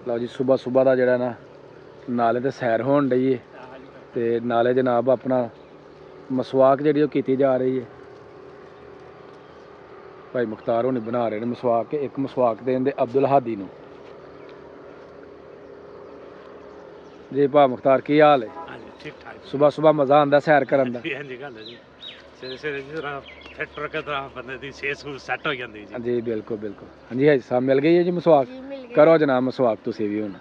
लो जी सुबह सुबह का जड़ा ना नाले ते सैर होन रही है तो नाले जनाब अपना मसवाक जी की जा रही है। भाई मुख्तार होनी बना रहे हैं मसवाक, एक मसवाक देन दे अब्दुल हादी नूं। जी भा मुख्तार की हाल है? ठीक ठाक। सुबह सुबह मज़ा आंदा सैर करन दा? जी बिल्कुल बिल्कुल। हाँ जी हाजी साहब मिल गई है जी मसवाक? करो जनाब मसवाक तुसीं भी हुण।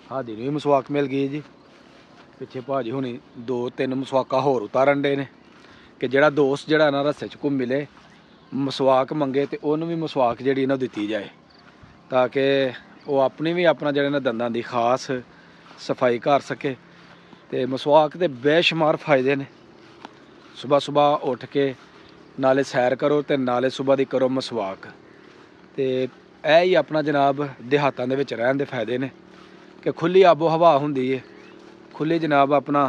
हादी नूं भी मसवाक मिल गई है जी। पिछे भाजी हुणी 2-3 मसवाका होर उतारन डे ने कि जेड़ा दोस्त जेड़ा ना रस्ते च घूम मिले मसवाक मंगे तो उन्होंने भी मसवाक जी ना दी जाए ताकि वो अपनी भी अपना जड़े ना दंदां की खास सफाई कर सके। तो मसवाक के बेशुमार फायदे ने। सुबह सुबह उठ के नाले सैर करो तो नाले सुबह की करो मसवाक। तो यह ही अपना जनाब देहातां दे विच रहन दे फायदे ने कि खुली आबो हवा हुंदी है, खुली जनाब अपना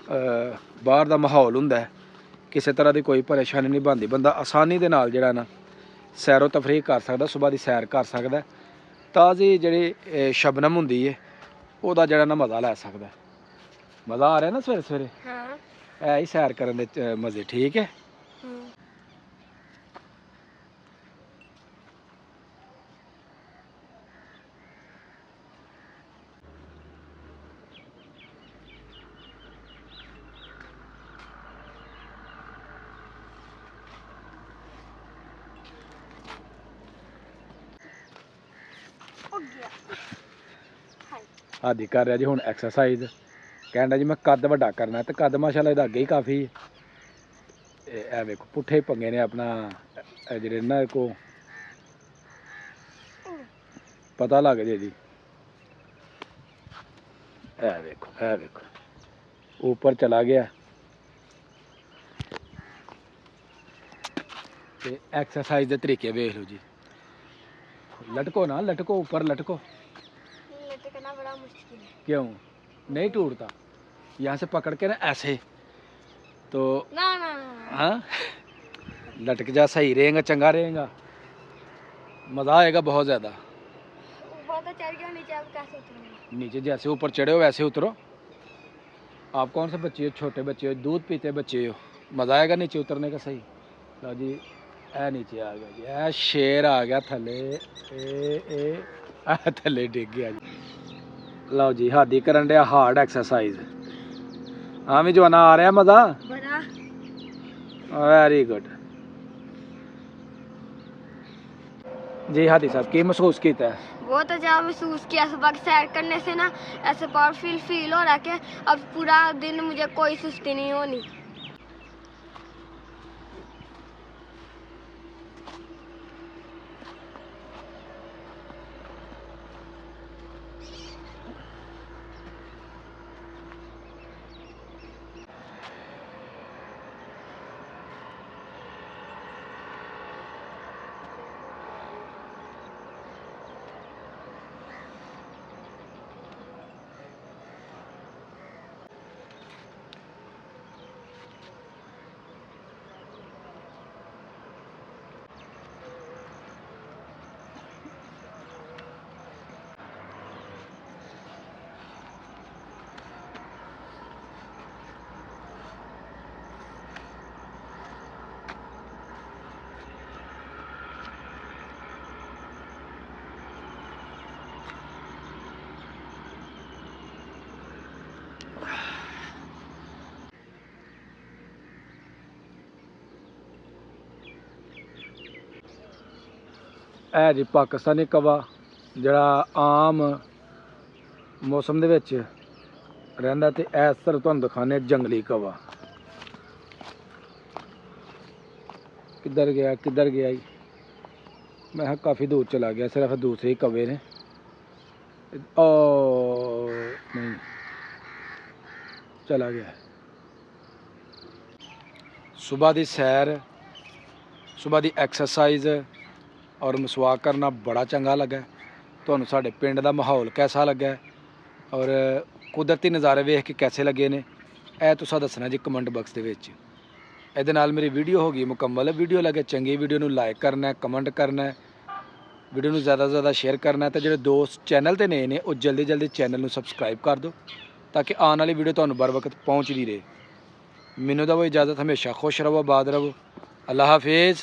बाहर दा माहौल हुंदा है, किसी तरह की कोई परेशानी नहीं बनती, बंदा आसानी दे नाल जिहड़ा ना सैरो तफरीह कर सकदा, सुबह की सैर कर सकदा, ताज़ी जिहड़ी शबनम हुंदी है ओहदा जिहड़ा ना मज़ा लै सकदा। मज़ा आ रहा है ना सवेरे सवेरे? हाँ। है ही सैर करन दे मज़े, ठीक है। हादी कर रहा जी हुण एक्सरसाइज, कहना जी मैं कद वड्डा करना तो कद माशाअल्लाह इहदा अगे ही काफ़ी है। ए वेखो पुट्ठे पंगे ने अपना जेह्ड़े ना को पता लग जे जी। है वेखो ऊपर चला गया। ते एक्सरसाइज के तरीके वेख लो जी। लटको ना, लटको ऊपर लटको। लटकना बड़ा मुश्किल है। क्यों नहीं टूटता? यहाँ से पकड़ के ना ऐसे तो ना ना ना हाँ लटक जा, सही रहेगा, चंगा रहेगा, मज़ा आएगा बहुत ज़्यादा। ऊपर तो चढ़ गया, नीचे अब कैसे उतरूंगा? नीचे जैसे ऊपर चढ़े हो वैसे उतरो। आप कौन से बच्चे हो? छोटे बच्चे हो, दूध पीते बच्चे हो, मज़ा आएगा नीचे उतरने का। सही लो जी ए नीचे आ गया जी, ए शेर आ गया थले, ए थले डिग गया जी। लो जी हादी करन डया हार्ड एक्सरसाइज। हाँ भी जवाना आ रहा मज़ा? वेरी गुड जी। हादी साहब की महसूस किया है? बहुत अच्छा महसूस किया। सुबह की सैर करने से ना ऐसे पावरफुल फील हो रहा है कि अब पूरा दिन मुझे कोई सुस्ती नहीं होनी। है जी पाकिस्तानी कवा जड़ा आम मौसम दे विच रहिंदा ते इस तरह तुहानूं दिखाने जंगली कवा। किधर गया जी? मैं काफ़ी दूर चला गया, सिर्फ दूसरे ही कवे ने। ओ नहीं चला गया। सुबह की सैर, सुबह की एक्सरसाइज और मसवाक करना बड़ा चंगा लगा। तुहानूं साडे पिंड दा माहौल कैसा लगा और कुदरती नज़ारे वेख के कैसे लगे ने, यह तुसां दसना जी कमेंट बॉक्स दे विच। ਇਹਦੇ ਨਾਲ ਮੇਰੀ ਵੀਡੀਓ ਹੋ ਗਈ ਮੁਕੰਮਲ। ਵੀਡੀਓ ਲੱਗੇ ਚੰਗੀ, ਵੀਡੀਓ ਨੂੰ ਲਾਈਕ ਕਰਨਾ, ਕਮੈਂਟ ਕਰਨਾ, ਵੀਡੀਓ ਨੂੰ ਜ਼ਿਆਦਾ ਤੋਂ ਜ਼ਿਆਦਾ ਸ਼ੇਅਰ ਕਰਨਾ, ਤੇ ਜਿਹੜੇ ਦੋਸਤ ਚੈਨਲ ਤੇ ਨਏ ਨੇ ਉਹ ਜਲਦੀ ਜਲਦੀ ਚੈਨਲ ਨੂੰ ਸਬਸਕ੍ਰਾਈਬ ਕਰ ਦਿਓ ਤਾਂ ਕਿ ਆਉਣ ਵਾਲੀ ਵੀਡੀਓ ਤੁਹਾਨੂੰ बर वक्त ਪਹੁੰਚਦੀ ਰਹੇ। ਮੈਨੂੰ ਦਿਓ ਇਜਾਜ਼ਤ, ਹਮੇਸ਼ਾ ਖੁਸ਼ ਰਹੋ, ਆਬਾਦ ਰਹੋ। ਅੱਲਾ ਹਾਫਿਜ਼।